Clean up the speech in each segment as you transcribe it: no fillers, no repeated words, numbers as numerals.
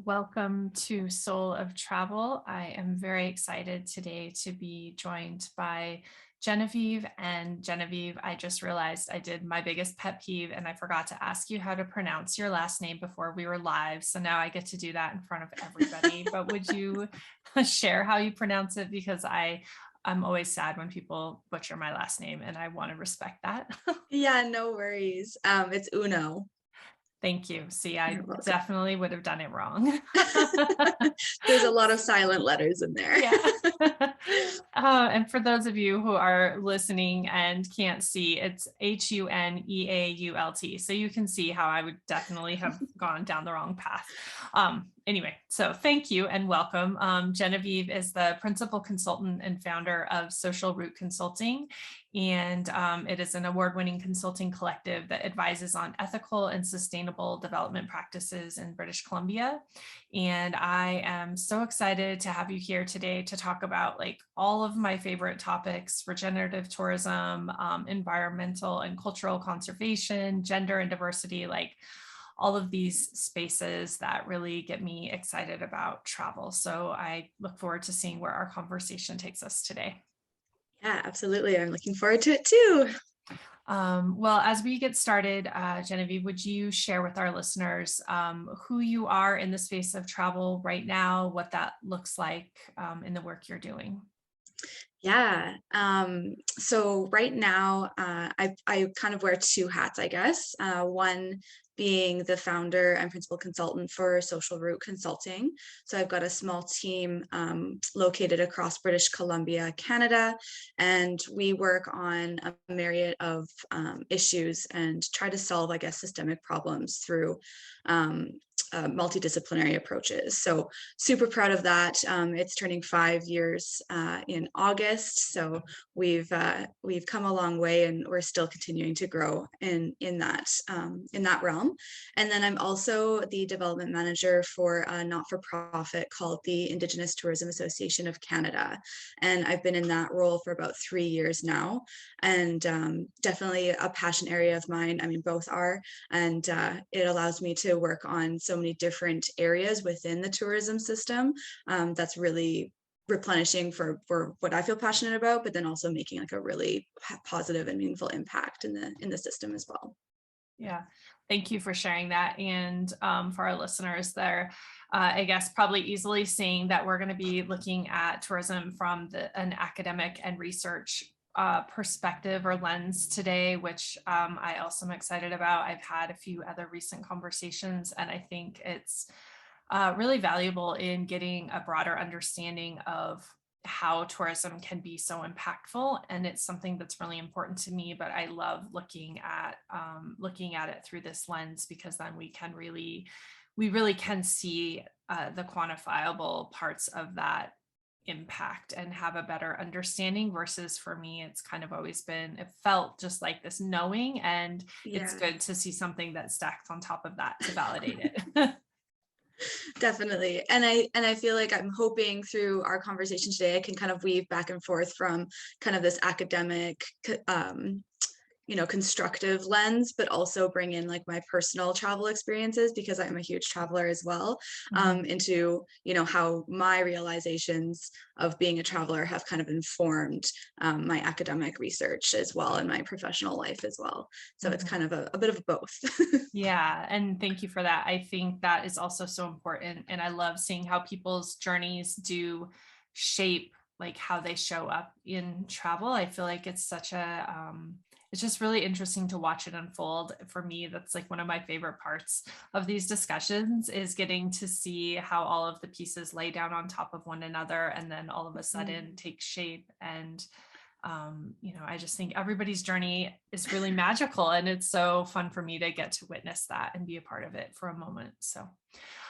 welcome to Soul of Travel. I am very excited today to be joined by Genevieve. And Genevieve, I just realized I did my biggest pet peeve and I forgot to ask you how to pronounce your last name before we were live. So now I get to do that in front of everybody. But would you share how you pronounce it? Because I'm always sad when people butcher my last name and I want to respect that. Yeah, no worries. It's Uno. Thank you. See, I You're welcome. definitely would have done it wrong. There's a lot of silent letters in there. Yeah. And for those of you who are listening and can't see, it's Huneault. So you can see how I would definitely have gone down the wrong path. Anyway, so thank you and welcome. Genevieve is the principal consultant and founder of Social Root Consulting. And it is an award-winning consulting collective that advises on ethical and sustainable development practices in British Columbia. And I am so excited to have you here today to talk about like all of my favorite topics: regenerative tourism, environmental and cultural conservation, gender and diversity, like all of these spaces that really get me excited about travel. So I look forward to seeing where our conversation takes us today. Yeah, absolutely. I'm looking forward to it too. Well, as we get started, Genevieve, would you share with our listeners who you are in the space of travel right now, what that looks like in the work you're doing? Yeah. So right now, I kind of wear two hats, I guess. One being the founder and principal consultant for Social Route Consulting. So I've got a small team located across British Columbia, Canada, and we work on a myriad of issues and try to solve, I guess, systemic problems through multidisciplinary approaches. So super proud of that. It's turning 5 years in August, so we've come a long way, and we're still continuing to grow in that realm. And then I'm also the development manager for a not-for-profit called the Indigenous Tourism Association of Canada, and I've been in that role for about 3 years now. And definitely a passion area of mine. I mean, both are, and it allows me to work on so many different areas within the tourism system. That's really replenishing for what I feel passionate about, but then also making like a really positive and meaningful impact in the system as well. Yeah, thank you for sharing that. And for our listeners there, I guess probably easily seeing that we're going to be looking at tourism from an academic and research perspective or lens today, which I also am excited about. I've had a few other recent conversations, and I think it's really valuable in getting a broader understanding of how tourism can be so impactful. And it's something that's really important to me, but I love looking at it through this lens, because then we really can see the quantifiable parts of that impact and have a better understanding, versus for me it's kind of always been, it felt just like this knowing, and it's Yeah. good to see something that stacks on top of that to validate it. Definitely. And I feel like I'm hoping through our conversation today, I can kind of weave back and forth from kind of this academic, constructive lens, but also bring in like my personal travel experiences, because I'm a huge traveler as well, Mhm. into, how my realizations of being a traveler have kind of informed my academic research as well, and my professional life as well. So it's Mhm. kind of a bit of both. Yeah, and thank you for that. I think that is also so important, and I love seeing how people's journeys do shape like how they show up in travel. I feel like it's such a it's just really interesting to watch it unfold. For me, that's like one of my favorite parts of these discussions, is getting to see how all of the pieces lay down on top of one another and then all of a sudden take shape. And I just think everybody's journey is really magical, and it's so fun for me to get to witness that and be a part of it for a moment. So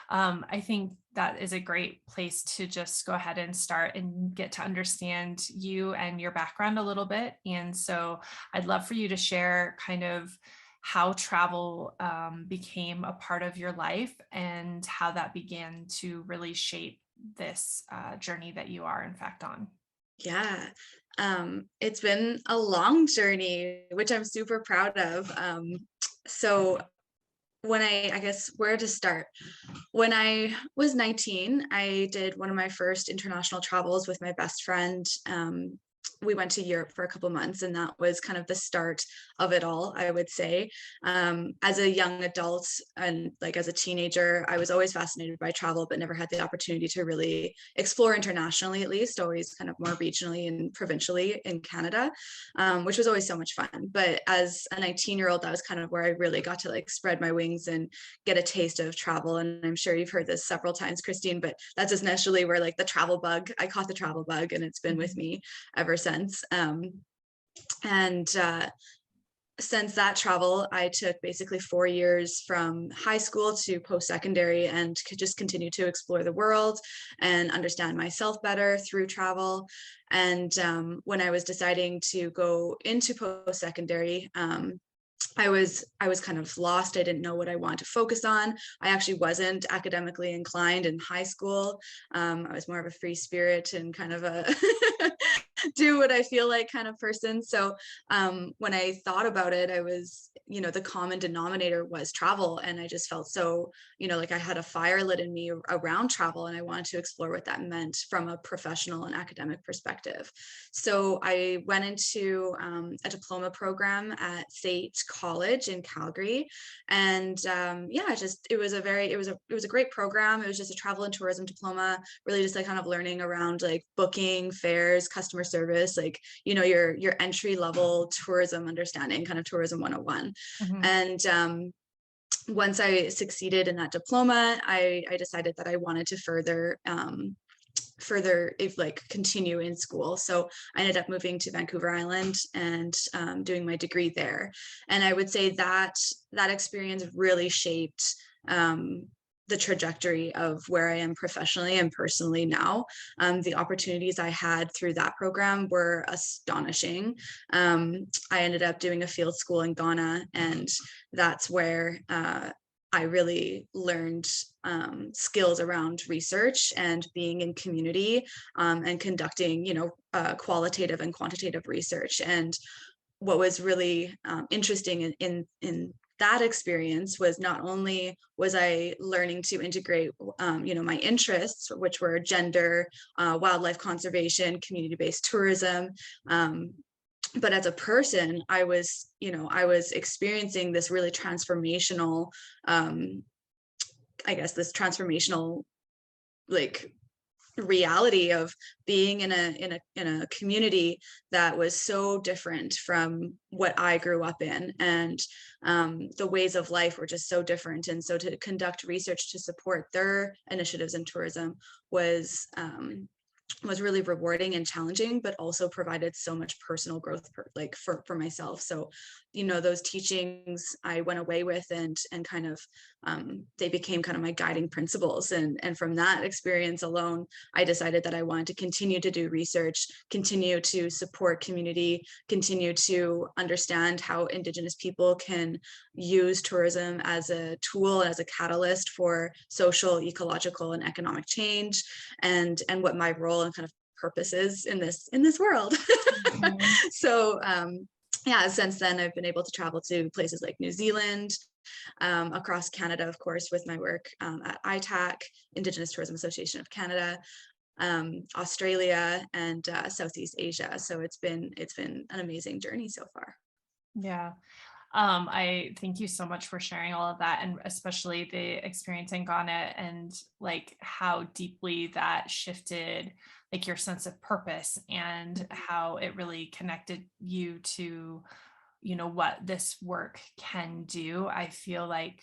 I think that is a great place to just go ahead and start and get to understand you and your background a little bit. And so I'd love for you to share kind of how travel became a part of your life and how that began to really shape this journey that you are in fact on. Yeah. It's been a long journey, which I'm super proud of. So I guess where to start. When I was 19, I did one of my first international travels with my best friend. We went to Europe for a couple months, and that was kind of the start of it all, I would say. As a young adult and like as a teenager, I was always fascinated by travel, but never had the opportunity to really explore internationally, at least, always kind of more regionally and provincially in Canada, which was always so much fun. But as a 19-year-old, that was kind of where I really got to like spread my wings and get a taste of travel. And I'm sure you've heard this several times, Christine, but that's initially where like I caught the travel bug, and it's been with me ever since. And since that travel, I took basically 4 years from high school to post-secondary and could just continue to explore the world and understand myself better through travel. And when I was deciding to go into post-secondary, I was kind of lost. I didn't know what I wanted to focus on. I actually wasn't academically inclined in high school. I was more of a free spirit and kind of a do what I feel like kind of person. So when I thought about it, I was, the common denominator was travel. And I just felt so, like I had a fire lit in me around travel, and I wanted to explore what that meant from a professional and academic perspective. So I went into a diploma program at SAIT College in Calgary. And it was a great program. It was just a travel and tourism diploma, really just like kind of learning around like booking, fares, customer service, like, your entry level tourism understanding, kind of tourism 101. Mm-hmm. And once I succeeded in that diploma, I decided that I wanted to continue in school. So I ended up moving to Vancouver Island and doing my degree there. And I would say that experience really shaped the trajectory of where I am professionally and personally now. The opportunities I had through that program were astonishing. I ended up doing a field school in Ghana, and that's where I really learned skills around research and being in community and conducting, qualitative and quantitative research. And what was really interesting in that experience was not only was I learning to integrate, my interests, which were gender, wildlife conservation, community-based tourism, but as a person, I was experiencing this really transformational, this transformational like reality of being in a community that was so different from what I grew up in, and the ways of life were just so different. And so to conduct research to support their initiatives in tourism was really rewarding and challenging, but also provided so much personal growth for myself. So, those teachings I went away with and kind of they became kind of my guiding principles. And from that experience alone, I decided that I wanted to continue to do research, continue to support community, continue to understand how Indigenous people can use tourism as a tool, as a catalyst for social, ecological, and economic change, and what my role and kind of purpose is in this world. Mm-hmm. So since then I've been able to travel to places like New Zealand, across Canada, of course, with my work at ITAC, Indigenous Tourism Association of Canada, Australia, and Southeast Asia. So it's been an amazing journey so far. Yeah. I thank you so much for sharing all of that, and especially the experience in Ghana and like how deeply that shifted like your sense of purpose and how it really connected you to, what this work can do. I feel like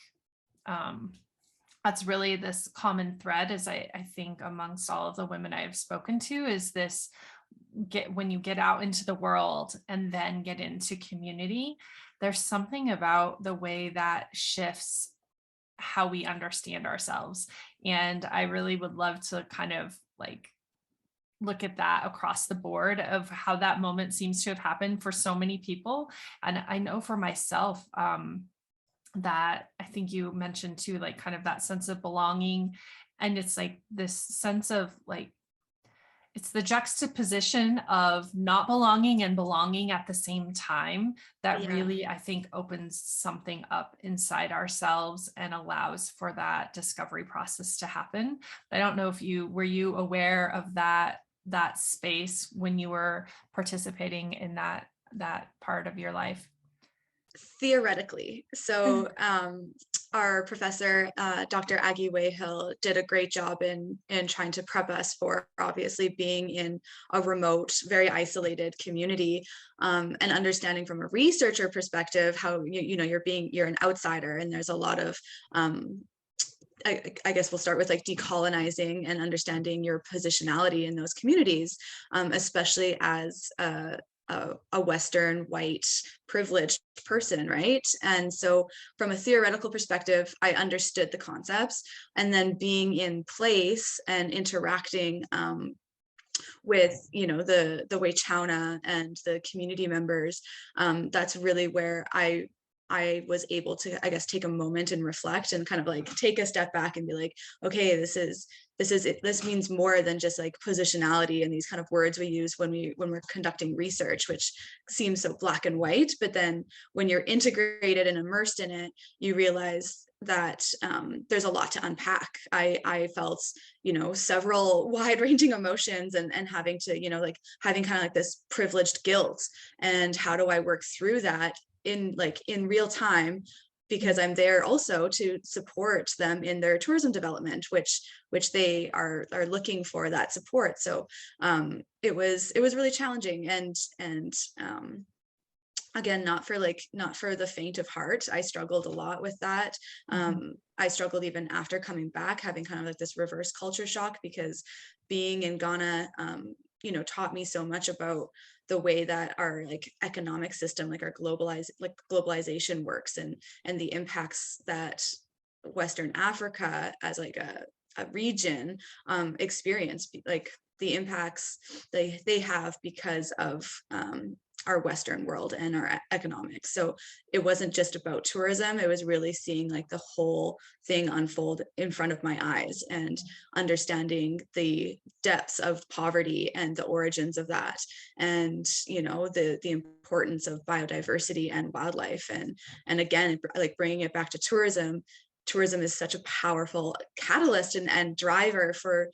that's really this common thread, as I think amongst all of the women I've spoken to, is this when you get out into the world and then get into community, there's something about the way that shifts how we understand ourselves. And I really would love to kind of like look at that across the board of how that moment seems to have happened for so many people. And I know for myself, that I think you mentioned too, like kind of that sense of belonging. And it's like this sense of like, it's the juxtaposition of not belonging and belonging at the same time that Yeah. really, I think, opens something up inside ourselves and allows for that discovery process to happen. I don't know if were you aware of that space when you were participating in that part of your life? Theoretically. So our professor, Dr. Aggie Wayhill, did a great job in trying to prep us for obviously being in a remote, very isolated community, and understanding from a researcher perspective how you're an outsider, and there's a lot of I guess we'll start with like decolonizing and understanding your positionality in those communities, especially as a Western white privileged person, right? And so from a theoretical perspective, I understood the concepts, and then being in place and interacting with the Waychauna and the community members, that's really where I was able to, I guess, take a moment and reflect and kind of like take a step back and be like, okay, this means more than just like positionality and these kind of words we use when we're conducting research, which seems so black and white. But then when you're integrated and immersed in it, you realize that there's a lot to unpack. I felt, several wide-ranging emotions, and having to, like having kind of like this privileged guilt, and how do I work through that in real time, because I'm there also to support them in their tourism development, which they are looking for that support. So it was really challenging, and again, not for the faint of heart. I struggled a lot with that. I struggled even after coming back, having kind of like this reverse culture shock, because being in Ghana taught me so much about the way that our like economic system, like our globalization works, and the impacts that Western Africa as like a region experience, like the impacts they have because of our Western world and our economics. So it wasn't just about tourism. It was really seeing like the whole thing unfold in front of my eyes, and understanding the depths of poverty and the origins of that, and the importance of biodiversity and wildlife. And again, like bringing it back to tourism. Tourism is such a powerful catalyst and driver for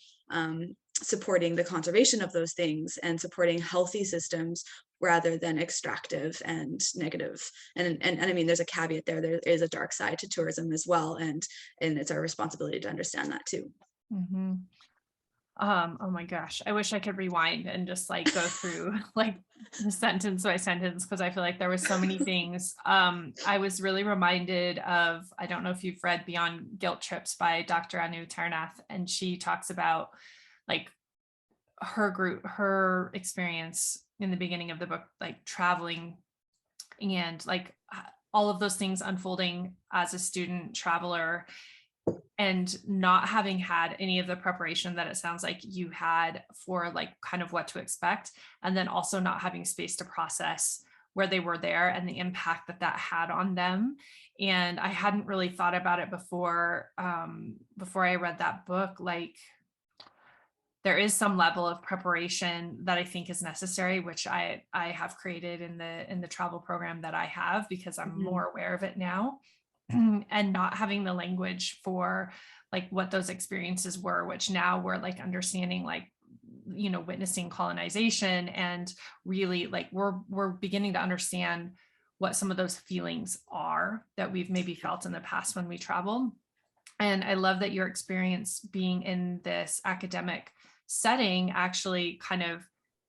supporting the conservation of those things, and supporting healthy systems rather than extractive and negative. And I mean, there's a caveat there. There is a dark side to tourism as well, and it's our responsibility to understand that too. Mm-hmm. Oh my gosh, I wish I could rewind and just like go through like the sentence by sentence, because I feel like there was so many things. I was really reminded of, I don't know if you've read Beyond Guilt Trips by Dr. Anu Tarnath, and she talks about like her experience in the beginning of the book, like traveling and like all of those things unfolding as a student traveler, and not having had any of the preparation that it sounds like you had for like kind of what to expect, and then also not having space to process where they were there and the impact that had on them. And I hadn't really thought about it before I read that book. Like there is some level of preparation that I think is necessary, which I have created in the travel program that I have, because I'm more aware of it now. And not having the language for like what those experiences were, which now we're like understanding, like witnessing colonization, and really like we're beginning to understand what some of those feelings are that we've maybe felt in the past when we travel. And I love that your experience being in this academic setting actually kind of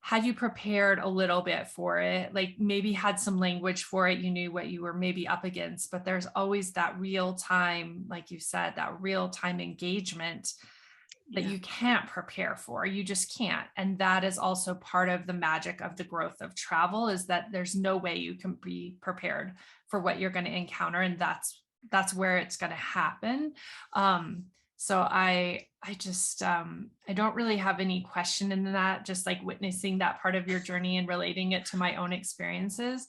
had you prepared a little bit for it, like maybe had some language for it, you knew what you were maybe up against, but there's always that real time, like you said, that real time engagement that you can't prepare for. You just can't. And that is also part of the magic of the growth of travel, is that there's no way you can be prepared for what you're going to encounter. And that's where it's going to happen. So I just, I don't really have any question in that, just like witnessing that part of your journey and relating it to my own experiences.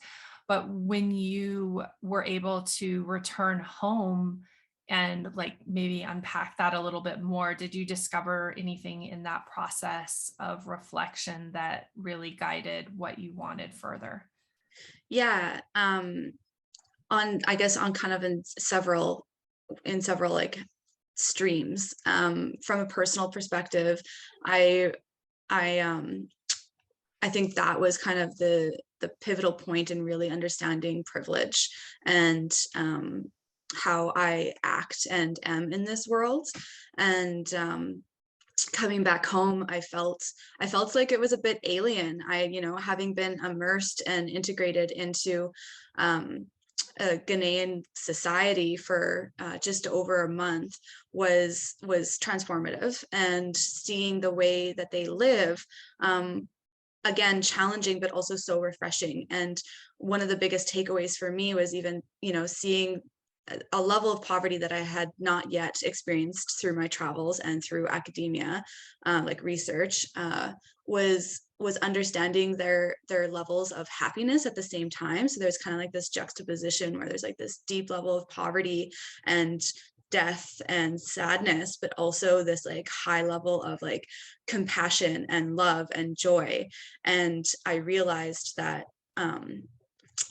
But when you were able to return home and like maybe unpack that a little bit more. Did you discover anything in that process of reflection that really guided what you wanted further? Yeah. I guess on kind of in several like streams. From a personal perspective, I I I think that was kind of the pivotal point in really understanding privilege and how I act and am in this world. And coming back home, I felt like it was a bit alien. Having been immersed and integrated into um, a Ghanaian society for just over a month was transformative, and seeing the way that they live, again, challenging but also so refreshing. And one of the biggest takeaways for me was even seeing a level of poverty that I had not yet experienced through my travels and through academia, like research, was understanding their levels of happiness at the same time. So there's kind of like this juxtaposition where there's like this deep level of poverty and death and sadness, but also this like high level of like compassion and love and joy. And I realized that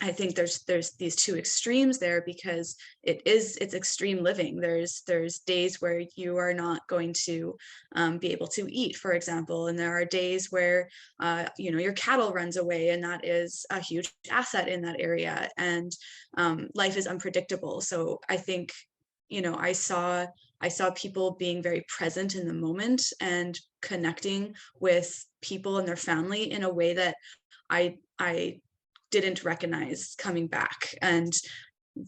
I think there's these two extremes there, because it's extreme living. There's days where you are not going to be able to eat, for example, and there are days where your cattle runs away, and that is a huge asset in that area, and life is unpredictable. So I think I saw people being very present in the moment and connecting with people and their family in a way that I didn't recognize coming back. And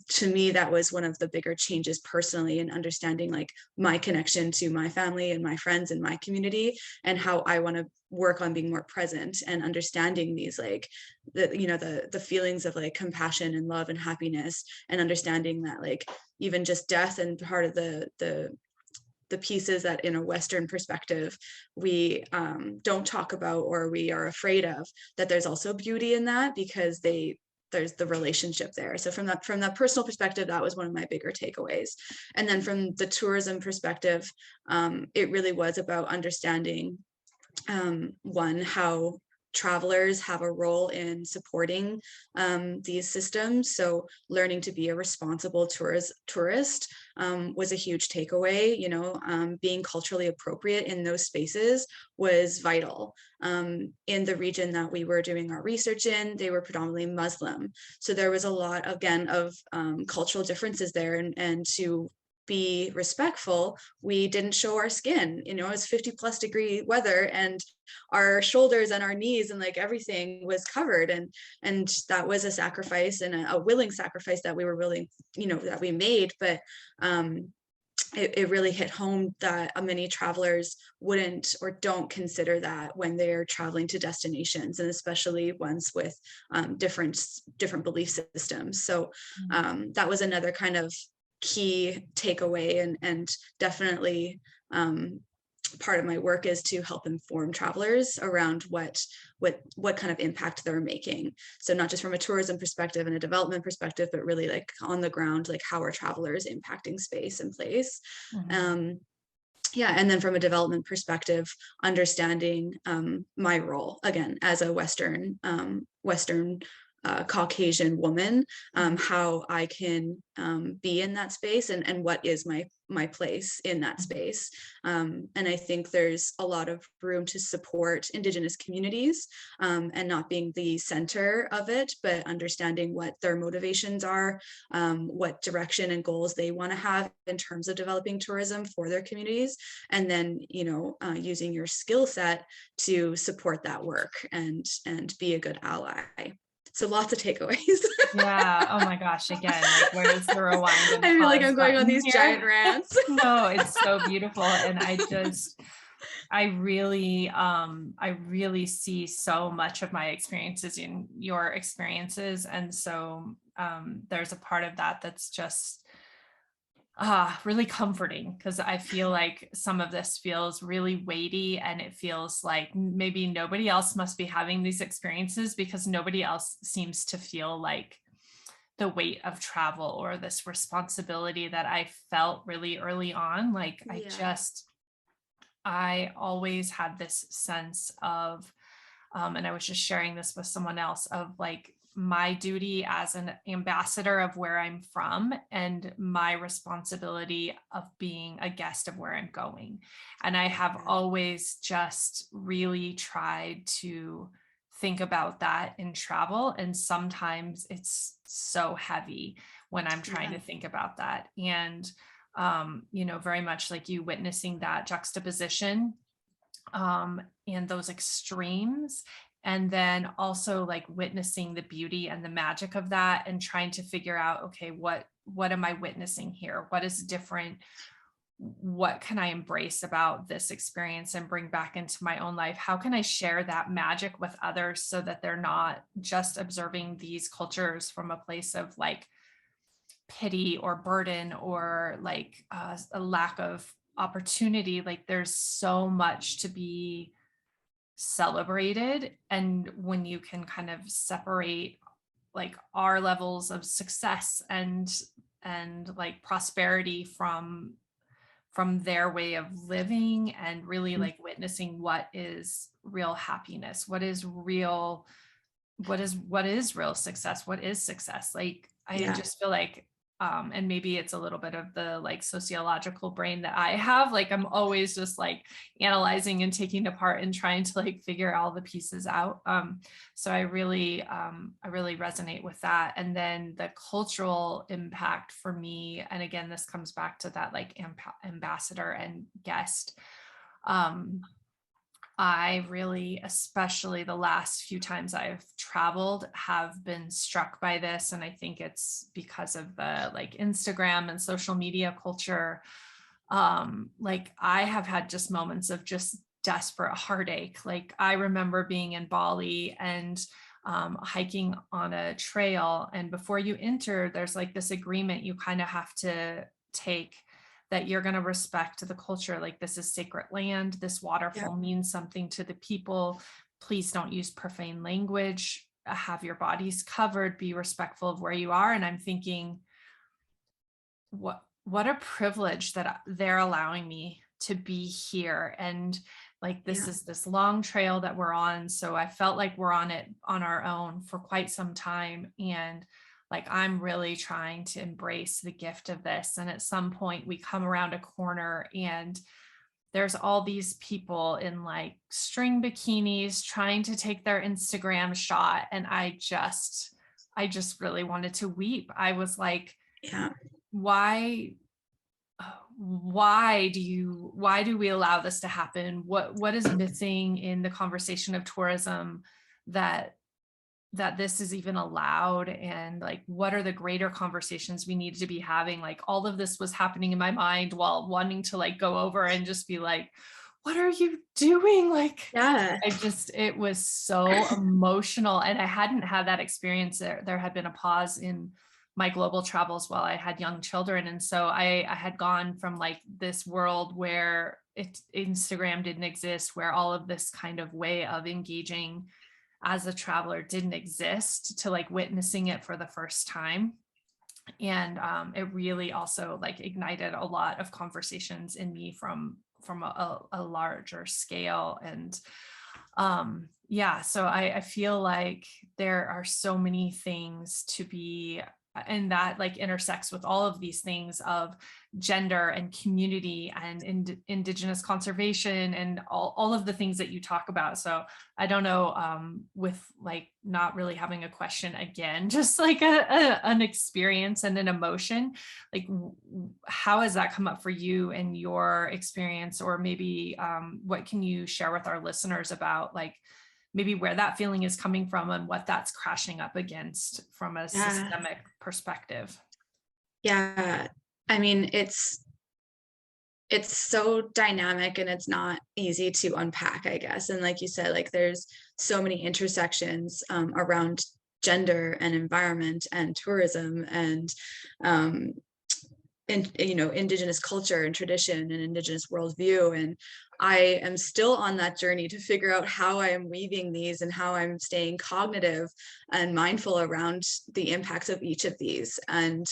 to me, that was one of the bigger changes personally, in understanding like my connection to my family and my friends and my community, and how I want to work on being more present and understanding these like the feelings of like compassion and love and happiness, and understanding that like even just death and part of the pieces that in a Western perspective we don't talk about, or we are afraid of, that there's also beauty in that, because there's the relationship there. So from that personal perspective, that was one of my bigger takeaways. And then from the tourism perspective, it really was about understanding one, how travelers have a role in supporting these systems. So learning to be a responsible tourist was a huge takeaway. Being culturally appropriate in those spaces was vital. In the region that we were doing our research in, they were predominantly Muslim. So there was a lot, again, of cultural differences there, and to be respectful, we didn't show our skin. It was 50+ degree weather, and our shoulders and our knees and like everything was covered, and that was a sacrifice, and a willing sacrifice that we were willing, that we made. But it really hit home that many travelers wouldn't or don't consider that when they're traveling to destinations, and especially ones with different belief systems. So that was another kind of key takeaway, and definitely part of my work is to help inform travelers around what kind of impact they're making. So not just from a tourism perspective and a development perspective, but really like on the ground, like how are travelers impacting space and place. And then from a development perspective, understanding my role, again, as a Western Caucasian woman, how I can be in that space, and what is my place in that space. And I think there's a lot of room to support Indigenous communities, and not being the center of it, but understanding what their motivations are, what direction and goals they want to have in terms of developing tourism for their communities, and then using your skill set to support that work and be a good ally. So lots of takeaways. Yeah. Oh my gosh. Again, like where's the rewind? And I feel like I'm going on these here? giant rants. No, it's so beautiful. And I really see so much of my experiences in your experiences. And so there's a part of that that's just really comforting, because I feel like some of this feels really weighty, and it feels like maybe nobody else must be having these experiences, because nobody else seems to feel like the weight of travel or this responsibility that I felt really early on. Like Yeah. I always had this sense of, and I was just sharing this with someone else, of like my duty as an ambassador of where I'm from and my responsibility of being a guest of where I'm going. And I have Yeah. always just really tried to think about that in travel. And sometimes it's so heavy when I'm trying Yeah. to think about that. And, very much like you witnessing that juxtaposition, and those extremes, and then also like witnessing the beauty and the magic of that and trying to figure out, okay, what am I witnessing here, what is different, what can I embrace about this experience and bring back into my own life, how can I share that magic with others so that they're not just observing these cultures from a place of like pity or burden or like a lack of opportunity. Like there's so much to be celebrated, and when you can kind of separate like our levels of success and like prosperity from their way of living, and really Mm. like witnessing what is real happiness, what is real success, what is success. Like I Yeah. just feel like, and maybe it's a little bit of the like sociological brain that I have, like I'm always just like analyzing and taking apart and trying to like figure all the pieces out. So I really resonate with that. And then the cultural impact for me, and again this comes back to that like ambassador and guest. I really, especially the last few times I've traveled, have been struck by this. And I think it's because of the like Instagram and social media culture. Like I have had just moments of just desperate heartache. Like I remember being in Bali and hiking on a trail. And before you enter, there's like this agreement you kind of have to take, that you're going to respect the culture. Like this is sacred land. This Yeah. waterfall means something to the people. Please don't use profane language. Have your bodies covered. Be respectful of where you are. And I'm thinking, what a privilege that they're allowing me to be here. And like this Yeah. is this long trail that we're on. So I felt like we're on it on our own for quite some time. And like I'm really trying to embrace the gift of this. And at some point we come around a corner and there's all these people in like string bikinis trying to take their Instagram shot. And I just really wanted to weep. I was like, Yeah. why why do we allow this to happen? What is missing in the conversation of tourism that this is even allowed? And like what are the greater conversations we need to be having? Like all of this was happening in my mind while wanting to like go over and just be like, what are you doing? Like Yeah. it was so emotional, and I hadn't had that experience. There had been a pause in my global travels while I had young children. And so I had gone from like this world where Instagram didn't exist, where all of this kind of way of engaging as a traveler didn't exist, to like witnessing it for the first time. And it really also like ignited a lot of conversations in me from a larger scale. And yeah, so I feel like there are so many things to be, and that like intersects with all of these things of gender and community and indigenous conservation and all of the things that you talk about. So I don't know, with like not really having a question again, just like an experience and an emotion, like how has that come up for you in your experience? Or maybe what can you share with our listeners about like maybe where that feeling is coming from and what that's crashing up against from a Yeah. systemic perspective? Yeah. I mean, it's so dynamic and it's not easy to unpack, I guess. And like you said, like there's so many intersections around gender and environment and tourism and um, Indigenous culture and tradition and Indigenous worldview. And I am still on that journey to figure out how I am weaving these and how I'm staying cognitive and mindful around the impacts of each of these. And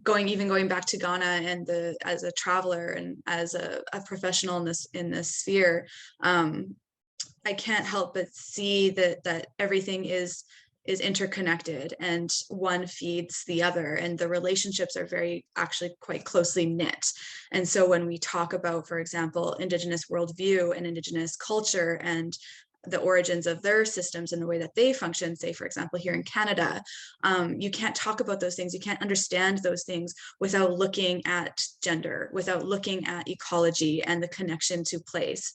going back to Ghana and as a traveler and as a professional in this sphere, I can't help but see that everything is interconnected and one feeds the other, and the relationships are actually quite closely knit. And so when we talk about, for example, Indigenous worldview and Indigenous culture and the origins of their systems and the way that they function, say, for example, here in Canada, you can't talk about those things. You can't understand those things without looking at gender, without looking at ecology and the connection to place.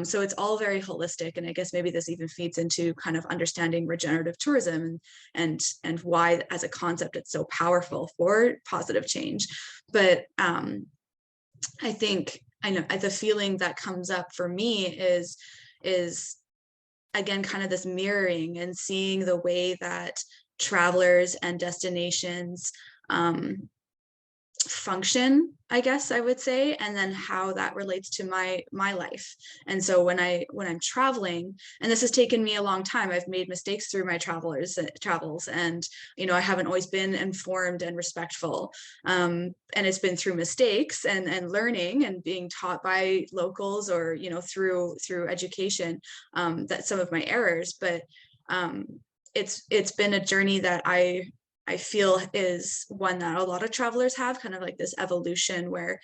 So it's all very holistic. And I guess maybe this even feeds into kind of understanding regenerative tourism and why, as a concept, it's so powerful for positive change. But I think the feeling that comes up for me is again, kind of this mirroring and seeing the way that travelers and destinations function, I guess I would say, and then how that relates to my life. And so when I'm traveling, and this has taken me a long time, I've made mistakes through my travels, and I haven't always been informed and respectful, and it's been through mistakes and learning and being taught by locals, or through education, that some of my errors. But it's been a journey that I feel is one that a lot of travelers have, kind of like this evolution where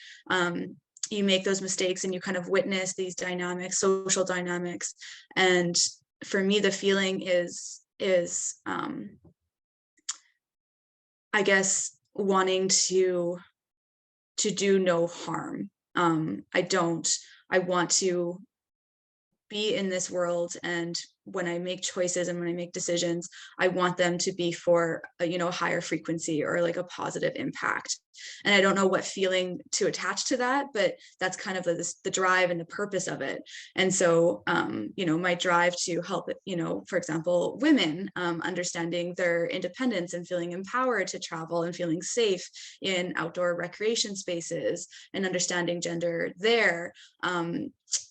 you make those mistakes and you kind of witness these dynamics, social dynamics. And for me, the feeling is I guess wanting to do no harm. I want to be in this world, and when I make choices and when I make decisions, I want them to be for a higher frequency or like a positive impact. And I don't know what feeling to attach to that, but that's kind of the drive and the purpose of it. And so my drive to help, for example, women understanding their independence and feeling empowered to travel and feeling safe in outdoor recreation spaces and understanding gender there.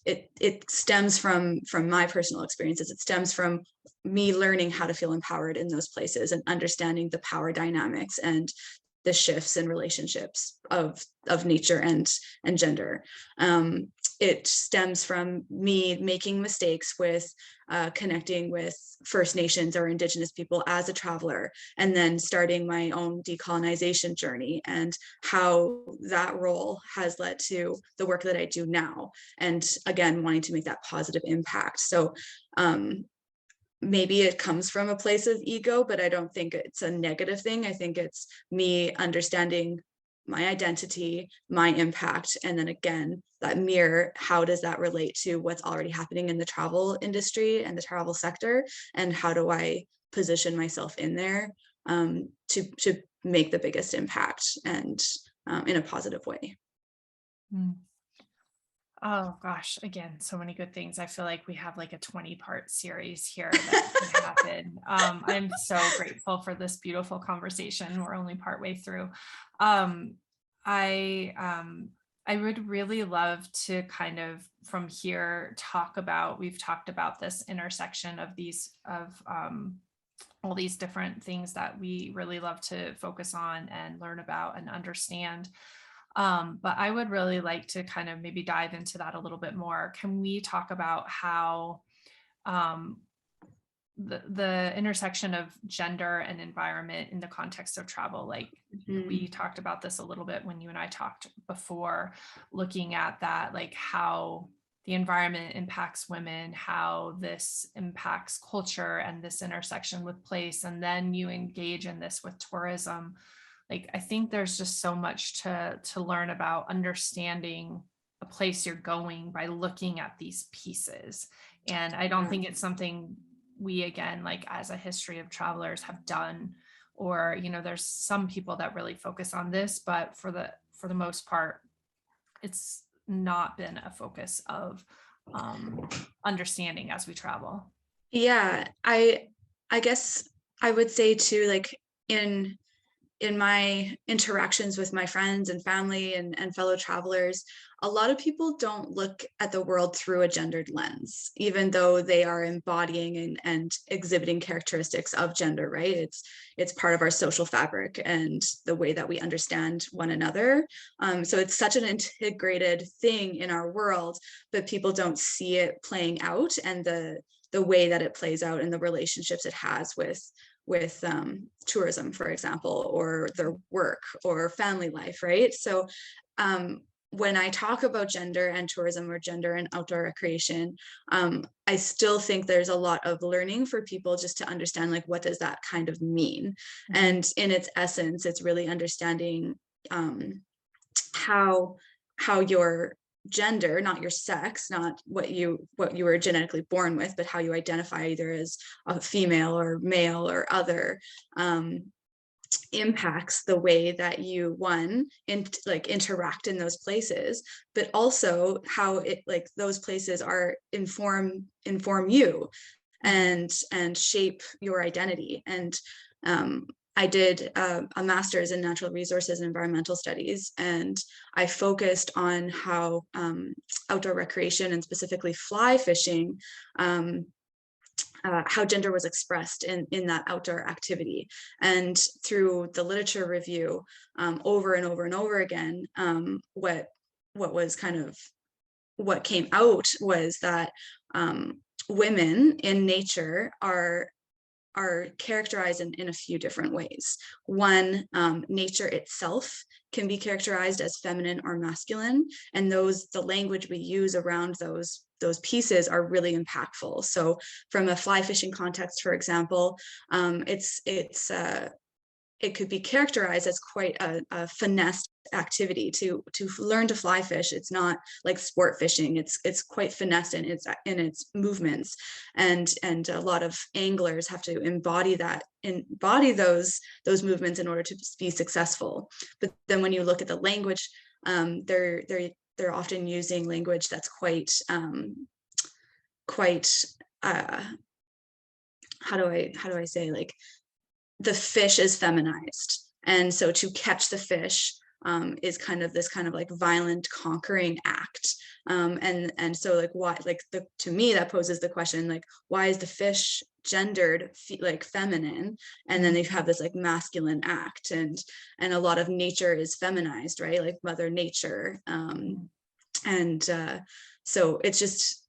It stems from my personal experiences. It stems from me learning how to feel empowered in those places and understanding the power dynamics and the shifts in relationships of nature and gender. It stems from me making mistakes with connecting with First Nations or Indigenous people as a traveler, and then starting my own decolonization journey and how that role has led to the work that I do now. And again, wanting to make that positive impact. So maybe it comes from a place of ego, but I don't think it's a negative thing. I think it's me understanding my identity, my impact, and then again, that mirror, how does that relate to what's already happening in the travel industry and the travel sector, and how do I position myself in there to make the biggest impact and in a positive way. Mm. Oh gosh, again, so many good things. I feel like we have like a 20-part series here that could happen. I'm so grateful for this beautiful conversation. We're only partway through. I would really love to kind of from here we've talked about this intersection of all these different things that we really love to focus on and learn about and understand. But I would really like to kind of maybe dive into that a little bit more. Can we talk about how the intersection of gender and environment in the context of travel? Like we talked about this a little bit when you and I talked before, looking at that, like how the environment impacts women, how this impacts culture and this intersection with place, and then you engage in this with tourism. Like, I think there's just so much to learn about understanding a place you're going by looking at these pieces. And I don't think it's something we, again, like as a history of travelers have done, or, there's some people that really focus on this, but for the most part, it's not been a focus of understanding as we travel. Yeah, I guess I would say too, like in in my interactions with my friends and family and fellow travelers, a lot of people don't look at the world through a gendered lens, even though they are embodying and exhibiting characteristics of gender, right? It's part of our social fabric and the way that we understand one another. So it's such an integrated thing in our world, but people don't see it playing out, and the way that it plays out and the relationships it has with tourism, for example, or their work or family life, right? So when I talk about gender and tourism, or gender and outdoor recreation, I still think there's a lot of learning for people just to understand, like, what does that kind of mean? And in its essence, it's really understanding how your gender, not your sex, not what you were genetically born with, but how you identify either as a female or male or other, impacts the way that you interact in those places, but also how it, like, those places are inform you and shape your identity. And I did a master's in natural resources and environmental studies, and I focused on how outdoor recreation, and specifically fly fishing, how gender was expressed in that outdoor activity. And through the literature review, over and over and over again, what came out was that women in nature are characterized in a few different ways. One, nature itself can be characterized as feminine or masculine, and the language we use around those pieces are really impactful. So from a fly fishing context, for example, it could be characterized as quite a finessed activity to learn to fly fish. It's not like sport fishing. It's quite finessed in its movements, and a lot of anglers have to embody those movements in order to be successful. But then when you look at the language, they're often using language that's quite how do I say, like, the fish is feminized, and so to catch the fish is kind of this kind of like violent conquering act, and so, like, why, like, to me that poses the question, like, why is the fish gendered like feminine, and then they have this like masculine act, and a lot of nature is feminized, right, like Mother Nature, and so it's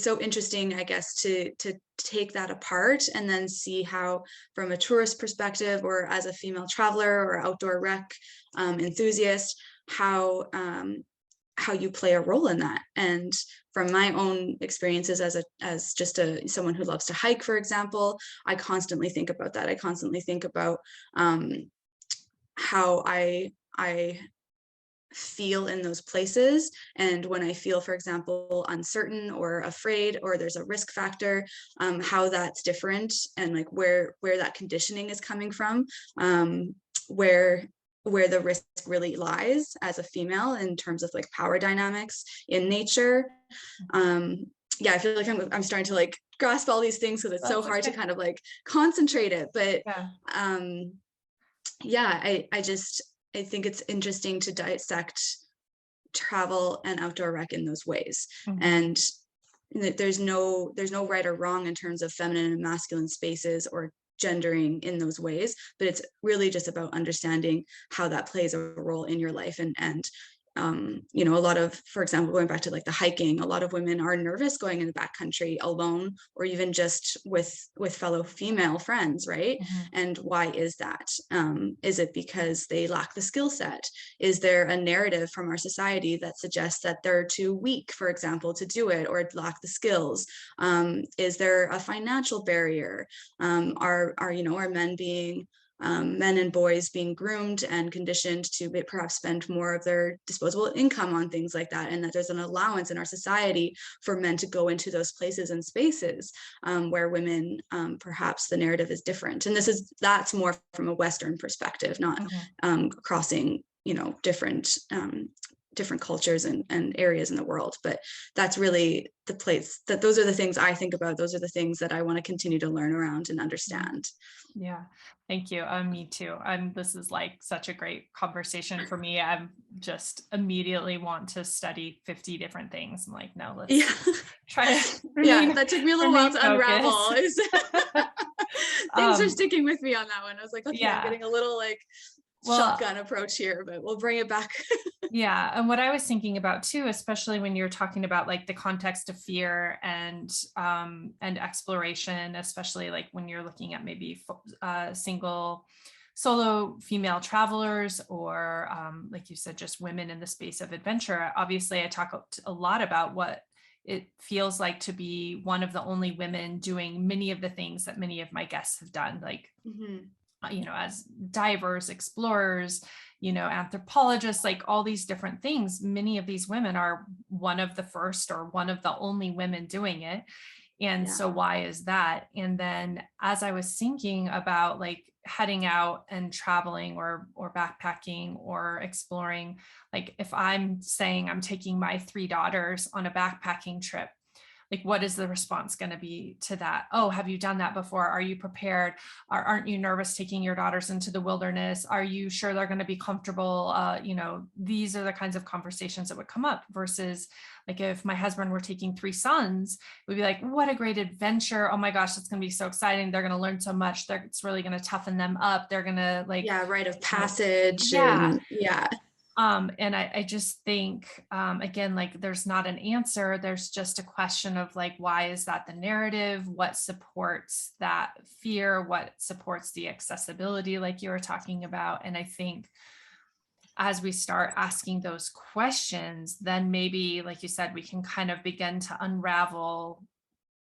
so interesting, I guess, to take that apart and then see how, from a tourist perspective, or as a female traveler or outdoor rec enthusiast, how you play a role in that. And from my own experiences as just someone who loves to hike, for example, I constantly think about that. I constantly think about how I feel in those places, and when I feel, for example, uncertain or afraid, or there's a risk factor, how that's different, and like where that conditioning is coming from, where the risk really lies as a female in terms of like power dynamics in nature. Yeah, I feel like I'm starting to like grasp all these things, because it's so hard to kind of like concentrate it, but yeah, I think it's interesting to dissect travel and outdoor rec in those ways. And there's no right or wrong in terms of feminine and masculine spaces or gendering in those ways, but it's really just about understanding how that plays a role in your life. And you know, a lot of, for example, going back to like the hiking, a lot of women are nervous going in the backcountry alone, or even just with fellow female friends, right? And why is that? Is it because they lack the skill set? Is there a narrative from our society that suggests that they're too weak, for example, to do it, or lack the skills? Is there a financial barrier? Are men and boys being groomed and conditioned to perhaps spend more of their disposable income on things like that, and that there's an allowance in our society for men to go into those places and spaces, where women, perhaps the narrative is different. And that's more from a Western perspective, not crossing, you know, different different cultures and areas in the world. But that's really the place that those are the things I think about. Those are the things that I want to continue to learn around and understand. Yeah, thank you. Me too. This is like such a great conversation for me. I'm just immediately want to study 50 different things. I'm like, no, let's Yeah. try to Yeah, that took me a little while to unravel. Things are sticking with me on that one. I was like, okay, I'm getting a little like shotgun approach here, but we'll bring it back. Yeah. And what I was thinking about too, especially when you're talking about like the context of fear and exploration, especially like when you're looking at maybe single solo female travelers, or like you said, just women in the space of adventure. Obviously, I talk a lot about what it feels like to be one of the only women doing many of the things that many of my guests have done, like, you know, as divers, explorers, you know, anthropologists, like all these different things. Many of these women are one of the first or one of the only women doing it. And so why is that? And then as I was thinking about like heading out and traveling or backpacking or exploring, like if I'm saying I'm taking my 3 daughters on a backpacking trip, like what is the response going to be to that? Oh, have you done that before? Are you prepared? Aren't you nervous taking your daughters into the wilderness? Are you sure they're going to be comfortable? You know, these are the kinds of conversations that would come up, versus like if my husband were taking 3 sons, we'd be like, what a great adventure. Oh my gosh, that's going to be so exciting. They're going to learn so much. It's really going to toughen them up. They're going to like, rite of passage. And and I just think, again, like there's not an answer. There's just a question of like, why is that the narrative? What supports that fear? What supports the accessibility, like you were talking about? And I think as we start asking those questions, then maybe, like you said, we can kind of begin to unravel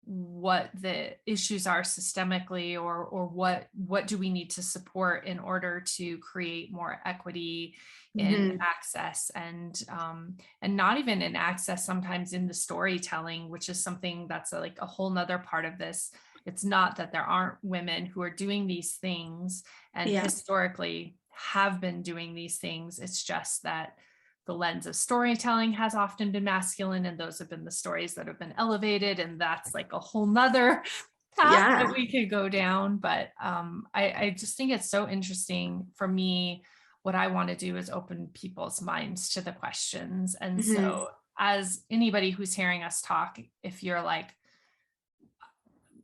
what the issues are systemically, or what do we need to support in order to create more equity in access, and not even in access, sometimes in the storytelling, which is something that's like a whole nother part of this. It's not that there aren't women who are doing these things and historically have been doing these things. It's just that the lens of storytelling has often been masculine, and those have been the stories that have been elevated. And that's like a whole nother path that we could go down. But I just think it's so interesting for me. What I want to do is open people's minds to the questions. And so as anybody who's hearing us talk, if you're like,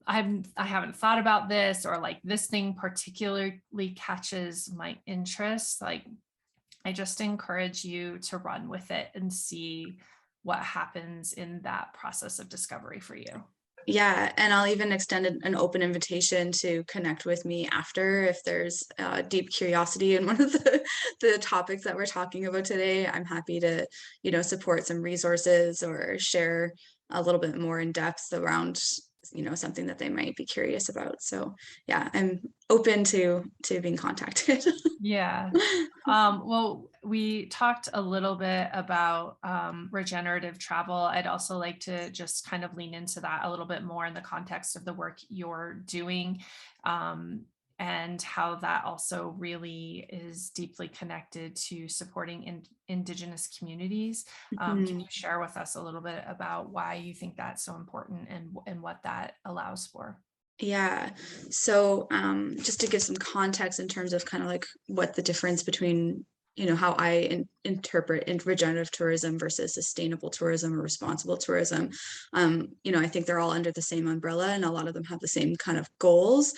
I haven't thought about this, or like this thing particularly catches my interest, like I just encourage you to run with it and see what happens in that process of discovery for you. Yeah, and I'll even extend an open invitation to connect with me after if there's deep curiosity in one of the topics that we're talking about today. I'm happy to, you know, support some resources or share a little bit more in depth around, you know, something that they might be curious about. So yeah, I'm open to being contacted. Well, we talked a little bit about regenerative travel. I'd also like to just kind of lean into that a little bit more in the context of the work you're doing, and how that also really is deeply connected to supporting Indigenous communities. Can you share with us a little bit about why you think that's so important, and what that allows for? Yeah. So just to give some context in terms of kind of like what the difference between, you know, how I interpret regenerative tourism versus sustainable tourism or responsible tourism, you know, I think they're all under the same umbrella and a lot of them have the same kind of goals.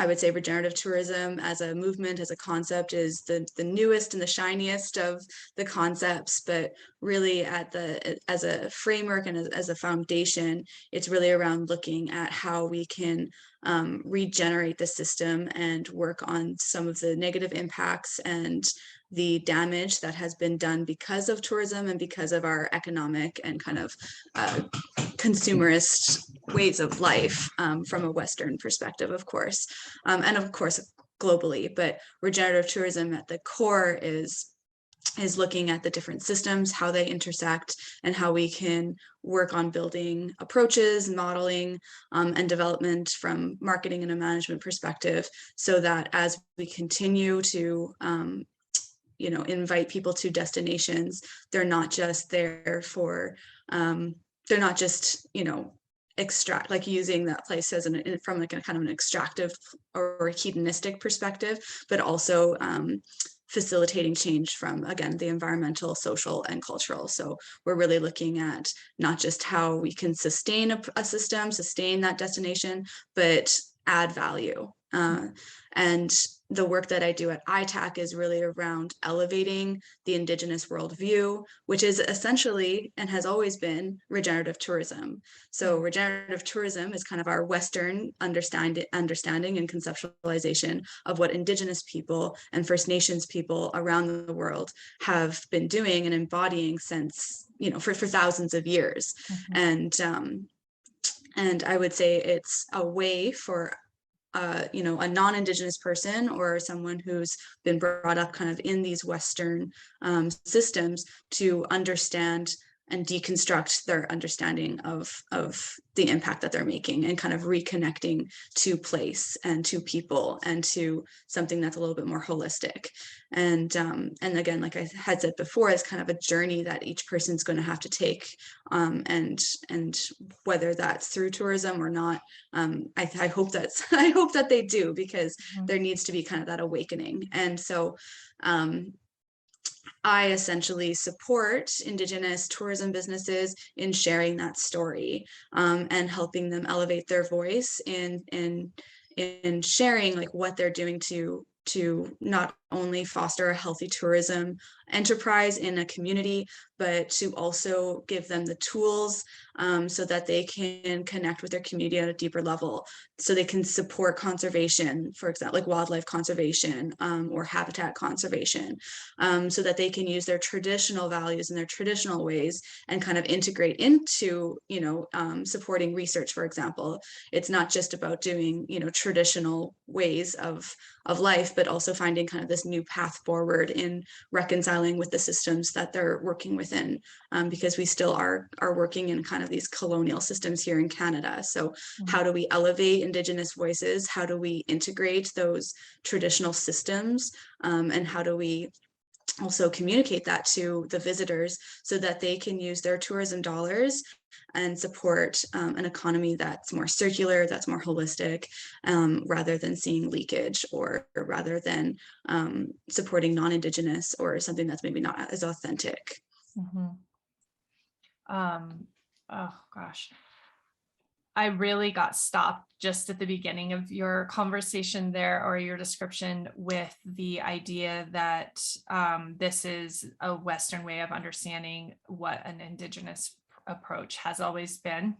I would say regenerative tourism as a movement, as a concept, is the newest and the shiniest of the concepts, but really as a framework and as a foundation, it's really around looking at how we can regenerate the system and work on some of the negative impacts and the damage that has been done because of tourism and because of our economic and kind of consumerist ways of life, from a Western perspective, of course, and of course globally. But regenerative tourism at the core is looking at the different systems, how they intersect, and how we can work on building approaches, modeling, and development from marketing and a management perspective, so that as we continue to invite people to destinations. They're not just there for, they're not just, extract, like using that place as from like a kind of an extractive or hedonistic perspective, but also facilitating change from, again, the environmental, social, and cultural. So we're really looking at not just how we can sustain a system, sustain that destination, but add value. And the work that I do at ITAC is really around elevating the Indigenous worldview, which is essentially and has always been regenerative tourism. So regenerative tourism is kind of our Western understanding and conceptualization of what Indigenous people and First Nations people around the world have been doing and embodying since, for thousands of years. And I would say it's a way for a non-Indigenous person or someone who's been brought up kind of in these Western systems to understand and deconstruct their understanding of the impact that they're making, and kind of reconnecting to place and to people and to something that's a little bit more holistic. And again, like I had said before, it's kind of a journey that each person's going to have to take, and whether that's through tourism or not, I hope I hope that they do, because there needs to be kind of that awakening. And so I essentially support Indigenous tourism businesses in sharing that story, and helping them elevate their voice in sharing like what they're doing to not only foster a healthy tourism enterprise in a community, but to also give them the tools so that they can connect with their community at a deeper level, so they can support conservation, for example, like wildlife conservation or habitat conservation, so that they can use their traditional values and their traditional ways and kind of integrate into, supporting research, for example. It's not just about doing, traditional ways of life, but also finding kind of this new path forward in reconciling with the systems that they're working within, because we still are working in kind of these colonial systems here in Canada. So how do we elevate Indigenous voices? How do we integrate those traditional systems? And how do we also communicate that to the visitors so that they can use their tourism dollars and support an economy that's more circular, that's more holistic, rather than seeing leakage, or rather than supporting non-Indigenous or something that's maybe not as authentic. Oh gosh, I really got stopped just at the beginning of your conversation there, or your description, with the idea that this is a Western way of understanding what an Indigenous approach has always been.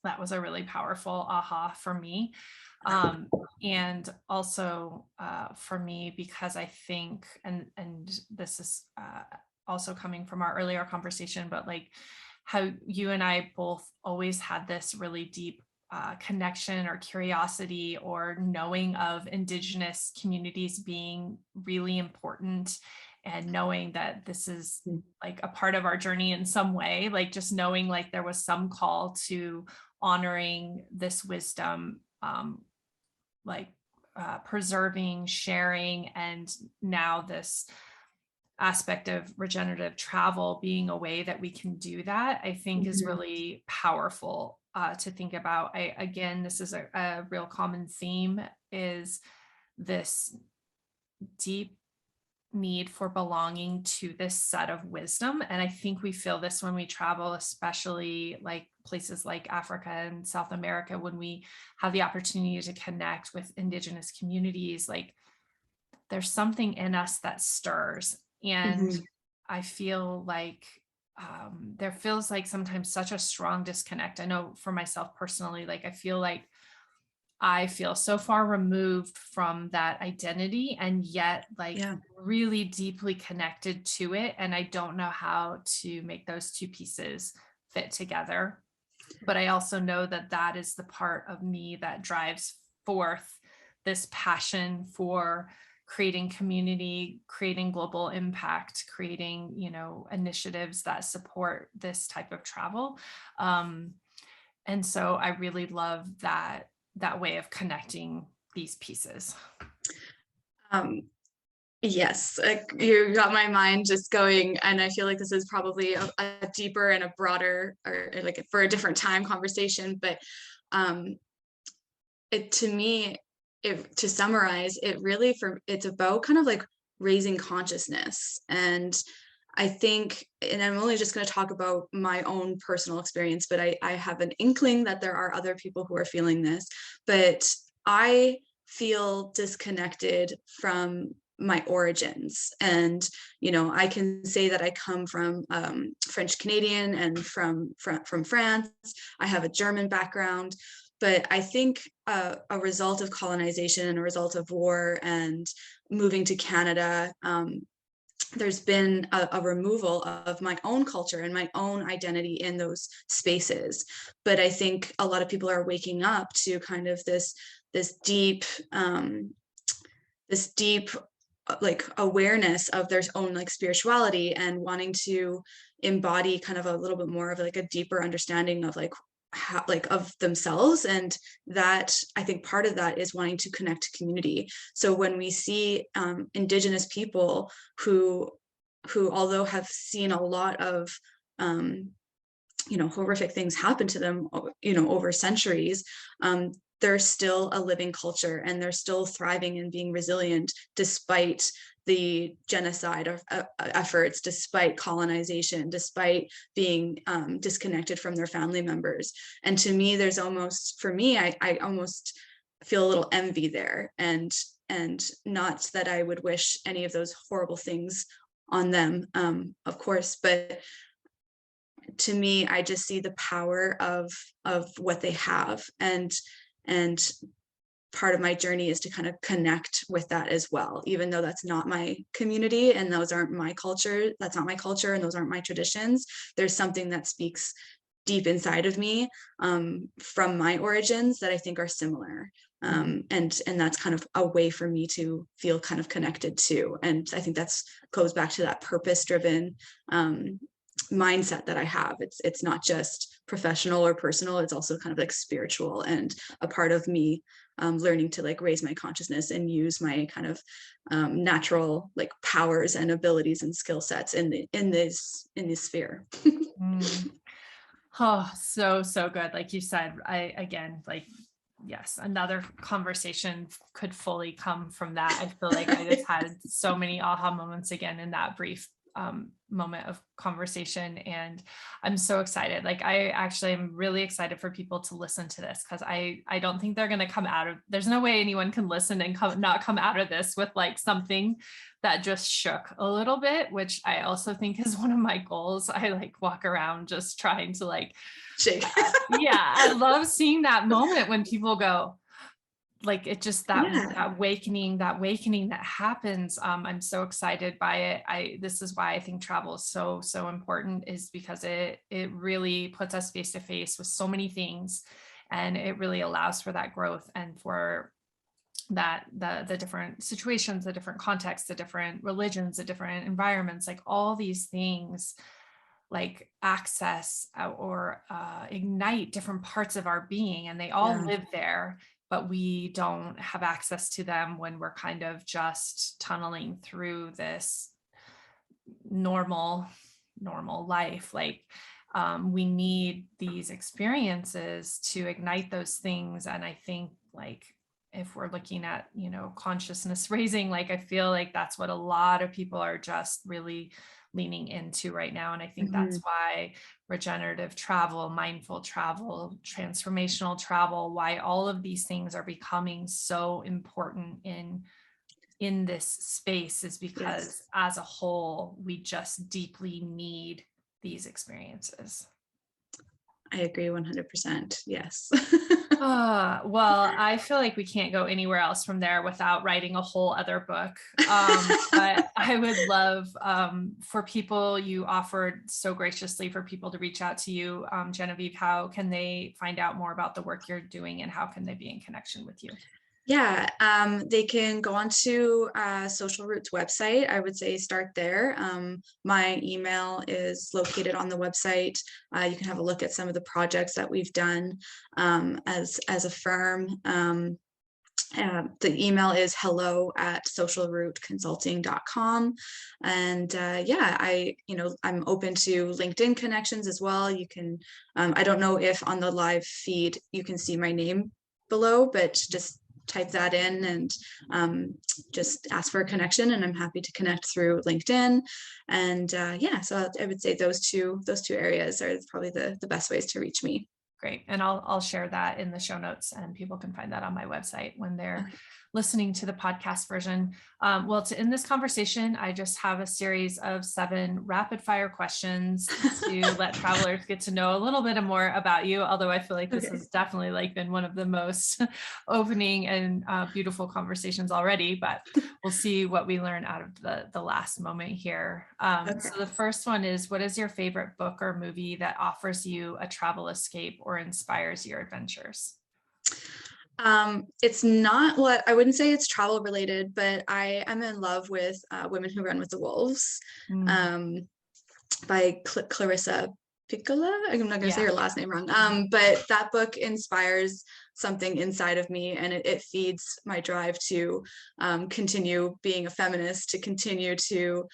That was a really powerful aha for me. And also for me, because I think, and this is also coming from our earlier conversation, but like how you and I both always had this really deep connection or curiosity or knowing of Indigenous communities being really important, and knowing that this is like a part of our journey in some way, like just knowing like there was some call to honoring this wisdom, preserving, sharing, and now this aspect of regenerative travel being a way that we can do that, I think is really powerful to think about. Again, this is a real common theme, is this deep need for belonging to this set of wisdom. And I think we feel this when we travel, especially like places like Africa and South America, when we have the opportunity to connect with Indigenous communities. Like there's something in us that stirs. And I feel like there feels like sometimes such a strong disconnect. I know for myself personally, like I feel so far removed from that identity, and yet like really deeply connected to it. And I don't know how to make those two pieces fit together. But I also know that that is the part of me that drives forth this passion for creating community, creating global impact, creating, initiatives that support this type of travel. And so I really love that way of connecting these pieces. Yes, you got my mind just going, and I feel like this is probably a deeper and a broader, or like for a different time conversation. But um, it to me, to summarize, it's about kind of like raising consciousness. And I think, and I'm only just going to talk about my own personal experience, but I have an inkling that there are other people who are feeling this, but I feel disconnected from my origins. And I can say that I come from French Canadian and from France. I have a German background, but I think a result of colonization and a result of war and moving to Canada, there's been a removal of my own culture and my own identity in those spaces. But I think a lot of people are waking up to kind of this deep like awareness of their own like spirituality, and wanting to embody kind of a little bit more of like a deeper understanding of like how, like of themselves. And that, I think part of that is wanting to connect to community. So when we see Indigenous people who although have seen a lot of horrific things happen to them over centuries, they're still a living culture, and they're still thriving and being resilient despite the genocide efforts, despite colonization, despite being disconnected from their family members. And to me, there's almost, for me, I almost feel a little envy there, and not that I would wish any of those horrible things on them, of course, but to me, I just see the power of what they have, and part of my journey is to kind of connect with that as well, even though that's not my community and those aren't my culture. That's not my culture, and those aren't my traditions. There's something that speaks deep inside of me from my origins that I think are similar. And that's kind of a way for me to feel kind of connected to. And I think that's goes back to that purpose-driven mindset that I have. It's not just professional or personal, it's also kind of like spiritual, and a part of me learning to like raise my consciousness and use my kind of natural like powers and abilities and skill sets in this sphere. Oh, so good. Like you said, yes, another conversation could fully come from that. I feel like I just had so many aha moments again in that brief moment of conversation, and I'm so excited. Like I actually am really excited for people to listen to this, because I don't think they're going to come out of, there's no way anyone can listen and not come out of this with like something that just shook a little bit, which I also think is one of my goals. I like walk around just trying to like shake. Yeah, I love seeing that moment when people go, like it just that awakening that happens. I'm so excited by it. This is why I think travel is so important, is because it really puts us face to face with so many things, and it really allows for that growth and for that the different situations, the different contexts, the different religions, the different environments, like all these things like access or ignite different parts of our being, and they all live there, but we don't have access to them when we're kind of just tunneling through this normal life. Like we need these experiences to ignite those things. And I think like if we're looking at consciousness raising, like I feel like that's what a lot of people are just really leaning into right now. And I think that's why regenerative travel, mindful travel, transformational travel, why all of these things are becoming so important in this space, is because as a whole, we just deeply need these experiences. I agree 100%. Yes. Well, I feel like we can't go anywhere else from there without writing a whole other book. But I would love for people, you offered so graciously for people to reach out to you, Genevieve. How can they find out more about the work you're doing, and how can they be in connection with you? Yeah, they can go onto Social Roots website. I would say start there. My email is located on the website. You can have a look at some of the projects that we've done as a firm. The email is hello@socialrouteconsulting.com. And I'm open to LinkedIn connections as well. You can, I don't know if on the live feed you can see my name below, but just type that in and just ask for a connection, and I'm happy to connect through LinkedIn. And so I would say those two areas are probably the best ways to reach me. Great. And I'll share that in the show notes, and people can find that on my website when they're listening to the podcast version. Well, to end this conversation, I just have a series of 7 rapid fire questions to let travelers get to know a little bit more about you. Although I feel like this has definitely like been one of the most opening and beautiful conversations already, but we'll see what we learn out of the last moment here. So the first one is, what is your favorite book or movie that offers you a travel escape or inspires your adventures? It's not what I wouldn't say it's travel related, but I am in love with Women Who Run with the Wolves by Clarissa Piccola. I'm not going to say her last name wrong. But that book inspires something inside of me, and it feeds my drive to continue being a feminist, to continue to,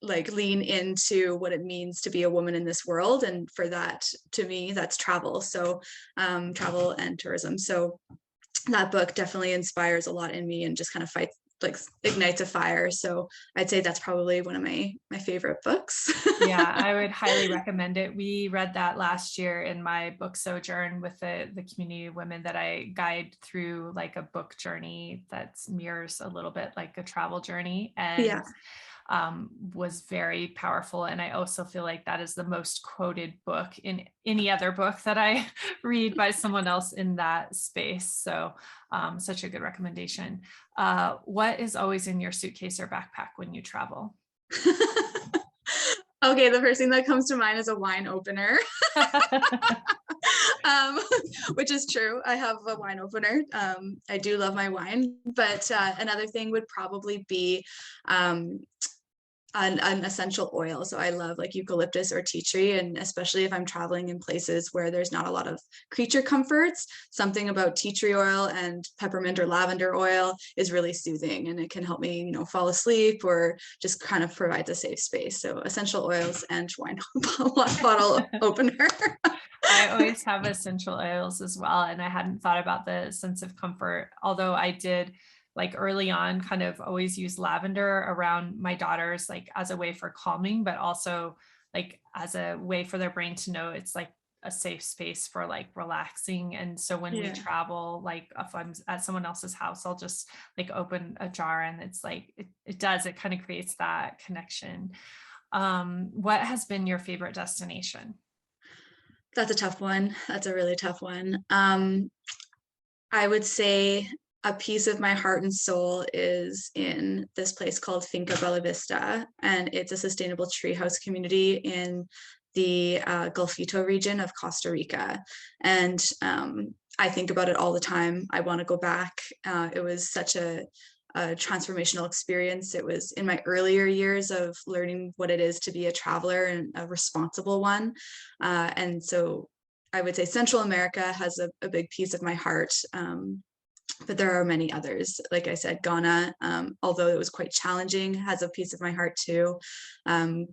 like lean into what it means to be a woman in this world. And for that, to me, that's travel. So travel and tourism. So that book definitely inspires a lot in me and just kind of ignites a fire. So I'd say that's probably one of my favorite books. Yeah, I would highly recommend it. We read that last year in my book Sojourn with the community of women that I guide through, like a book journey that mirrors a little bit like a travel journey. And was very powerful. And I also feel like that is the most quoted book in any other book that I read by someone else in that space. So such a good recommendation. What is always in your suitcase or backpack when you travel? Okay, the first thing that comes to mind is a wine opener. Which is true. I have a wine opener. I do love my wine, but another thing would probably be an essential oil. So I love like eucalyptus or tea tree, and especially if I'm traveling in places where there's not a lot of creature comforts, something about tea tree oil and peppermint or lavender oil is really soothing, and it can help me, fall asleep or just kind of provides a safe space. So essential oils and wine bottle opener. I always have essential oils as well. And I hadn't thought about the sense of comfort, although I did like early on kind of always use lavender around my daughters, like as a way for calming, but also like as a way for their brain to know it's like a safe space for like relaxing. And so when we travel, like if I'm at someone else's house, I'll just like open a jar, and it's like, it kind of creates that connection. What has been your favorite destination? That's a tough one. That's a really tough one. I would say a piece of my heart and soul is in this place called Finca Bella Vista, and it's a sustainable treehouse community in the Golfito region of Costa Rica. And I think about it all the time. I want to go back. It was such a transformational experience. It was in my earlier years of learning what it is to be a traveler and a responsible one. And so I would say Central America has a big piece of my heart. But there are many others. Like I said, Ghana, although it was quite challenging, has a piece of my heart too.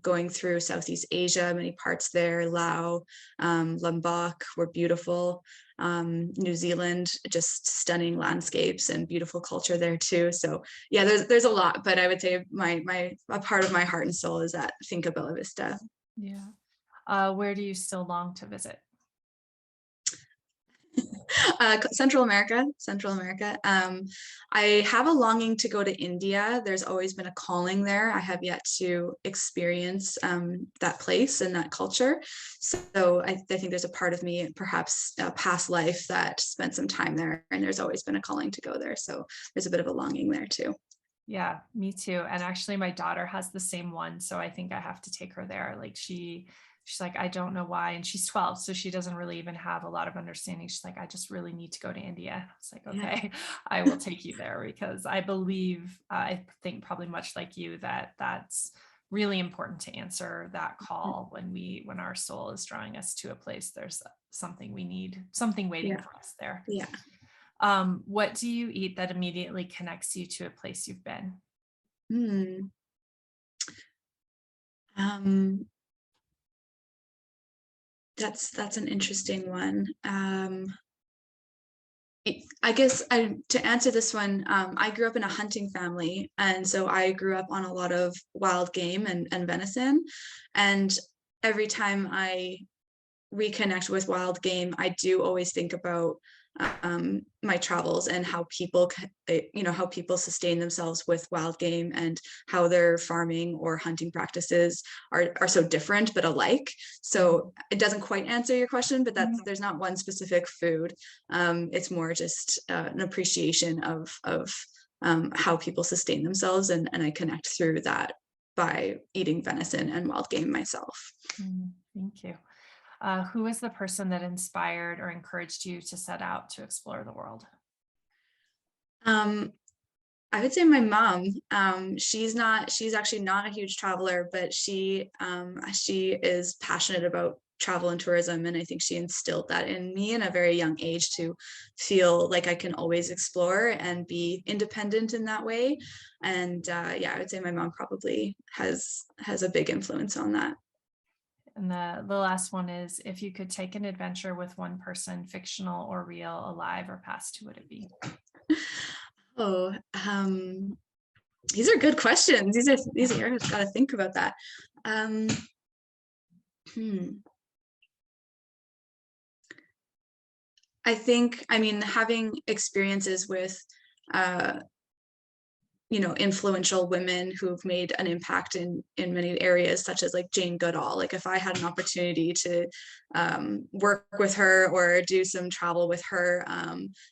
Going through Southeast Asia, many parts there, Laos, Lombok were beautiful. New Zealand, just stunning landscapes and beautiful culture there too. So yeah, there's a lot, but I would say a part of my heart and soul is at Finca Bella Vista. Yeah. Where do you still long to visit? Central America. I have a longing to go to India. There's always been a calling there. I have yet to experience that place and that culture. So I think there's a part of me, perhaps a past life, that spent some time there, and there's always been a calling to go there. So there's a bit of a longing there too. Yeah, me too. And actually my daughter has the same one. So I think I have to take her there. Like she's like, I don't know why. And she's 12. So she doesn't really even have a lot of understanding. She's like, I just really need to go to India. It's like, okay, I will take you there, because I believe, I think probably much like you, that's really important to answer that call when our soul is drawing us to a place. There's something we need, something waiting for us there. Yeah. What do you eat that immediately connects you to a place you've been? Hmm. Um, that's an interesting one. I guess to answer this one, I grew up in a hunting family, and so I grew up on a lot of wild game and venison. And every time I reconnect with wild game, I do always think about my travels and how people, how people sustain themselves with wild game, and how their farming or hunting practices are so different but alike. So it doesn't quite answer your question, but there's not one specific food. It's more just an appreciation of how people sustain themselves, and I connect through that by eating venison and wild game myself. Thank you. Who is the person that inspired or encouraged you to set out to explore the world? Um, I would say my mom. She's actually not a huge traveler, but she is passionate about travel and tourism, and I think she instilled that in me in a very young age, to feel like I can always explore and be independent in that way. And yeah, I would say my mom probably has a big influence on that. And the last one is, if you could take an adventure with one person, fictional or real, alive or past, who would it be? Oh, these are good questions. These are I've got to think about that. Um, hmm. I mean, having experiences with, uh, influential women who've made an impact in many areas, such as like Jane Goodall. Like if I had an opportunity to work with her or do some travel with her,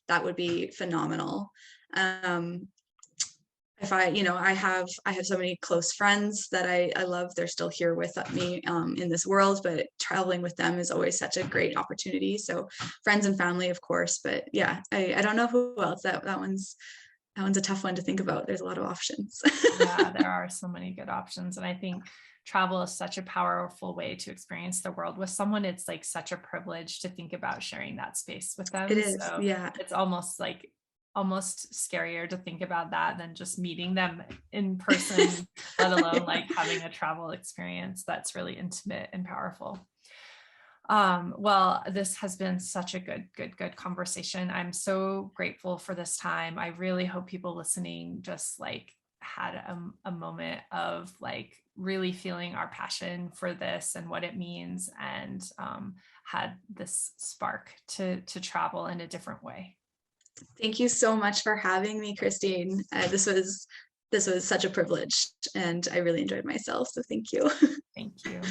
that would be phenomenal. Um, if I have so many close friends that I love. They're still here with me in this world, but traveling with them is always such a great opportunity. So friends and family, of course, but yeah, I don't know who else. That one's a tough one to think about. There's a lot of options. Yeah, there are so many good options. And I think travel is such a powerful way to experience the world with someone. It's like such a privilege to think about sharing that space with It them. is, So yeah. it's almost scarier to think about that than just meeting them in person, let alone like having a travel experience that's really intimate and powerful. Well, this has been such a good conversation. I'm so grateful for this time. I really hope people listening just like had a moment of like really feeling our passion for this and what it means, and had this spark to travel in a different way. Thank you so much for having me, Christine. This was such a privilege, and I really enjoyed myself. So thank you. Thank you.